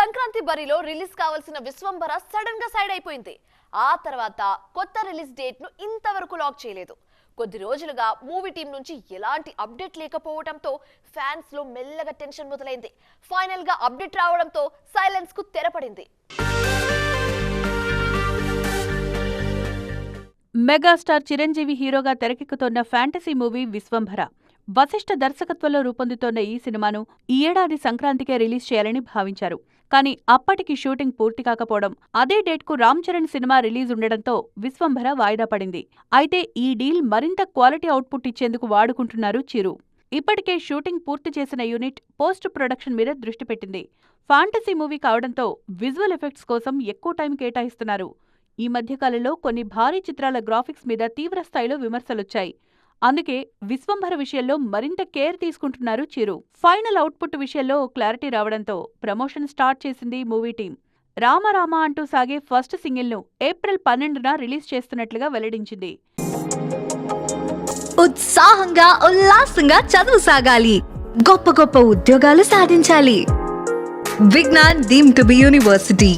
సంక్రాంతి బరిలో రిలీజ్ కావాల్సిన విశ్వంభర సడన్ గా సైడ్ అయిపోయింది. ఆ తర్వాత కొత్త రిలీజ్ డేట్ ను ఇంతవరకు లాక్ చేయలేదు. కొద్ది రోజులుగా మూవీ టీం నుంచి ఎలాంటి అప్డేట్ లేకపోవడంతో ఫ్యాన్స్ లో మెల్లగా టెన్షన్ మొదలైంది. ఫైనల్ గా అప్డేట్ రావడంతో సైలెన్స్ కు తెరపడింది. మెగాస్టార్ చిరంజీవి హీరోగా తెరకెక్కుతోన్న ఫ్యాంటసీ మూవీ విశ్వంభర. వశిష్ఠ దర్శకత్వంలో రూపొందుతోన్న ఈ సినిమాను ఈ ఏడాది సంక్రాంతికే రిలీజ్ చేయాలని భావించారు. కానీ అప్పటికి షూటింగ్ పూర్తి కాకపోవడం, అదే డేట్కు రామ్ చరణ్ సినిమా రిలీజ్ ఉండడంతో విశ్వంభర వాయిదా పడింది. అయితే ఈ డీల్ మరింత క్వాలిటీ అవుట్పుట్ ఇచ్చేందుకు వాడుకుంటున్నారు చిరు. ఇప్పటికే షూటింగ్ పూర్తి చేసిన యూనిట్ పోస్ట్ ప్రొడక్షన్ మీద దృష్టి పెట్టింది. ఫ్యాంటసీ మూవీ కావడంతో విజువల్ ఎఫెక్ట్స్ కోసం ఎక్కువ టైం కేటాయిస్తున్నారు. ఈ మధ్యకాలంలో కొన్ని భారీ చిత్రాల గ్రాఫిక్స్ మీద తీవ్ర స్థాయిలో విమర్శలొచ్చాయి. అందుకే విశ్వంభర విషయంలో మరింత కేర్ తీసుకుంటున్నారు చిరు. ఫైనల్ అవుట్పుట్ విషయంలో క్లారిటీ రావడంతో ప్రమోషన్ స్టార్ట్ చేసింది మూవీ టీం. రామ అంటూ సాగే ఫస్ట్ సింగిల్ను ఏప్రిల్ 12న రిలీజ్ చేస్తున్నట్లుగా వెల్లడించింది. ఉత్సాహంగా ఉల్లాసంగా చదువు సాగాలి, గొప్ప గొప్ప ఉద్యోగాలు సాధించాలి. Vignan deemed to be university.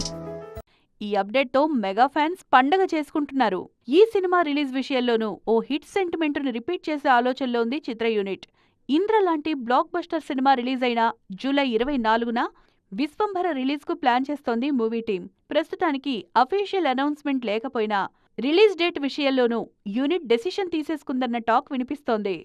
ఈ అప్డేట్తో మెగా ఫ్యాన్స్ పండగ చేసుకుంటున్నారు. ఈ సినిమా రిలీజ్ విషయంలోనూ ఓ హిట్ సెంటిమెంట్ను రిపీట్ చేసే ఆలోచనలో ఉంది చిత్ర యూనిట్. ఇంద్ర లాంటి బ్లాక్ బస్టర్ సినిమా రిలీజ్ అయిన జూలై 24న విశ్వంభర రిలీజ్కు ప్లాన్ చేస్తోంది మూవీ టీం. ప్రస్తుతానికి అఫీషియల్ అనౌన్స్మెంట్ లేకపోయినా రిలీజ్ డేట్ విషయంలోనూ యూనిట్ డెసిషన్ తీసేసుకుందన్న టాక్ వినిపిస్తోంది.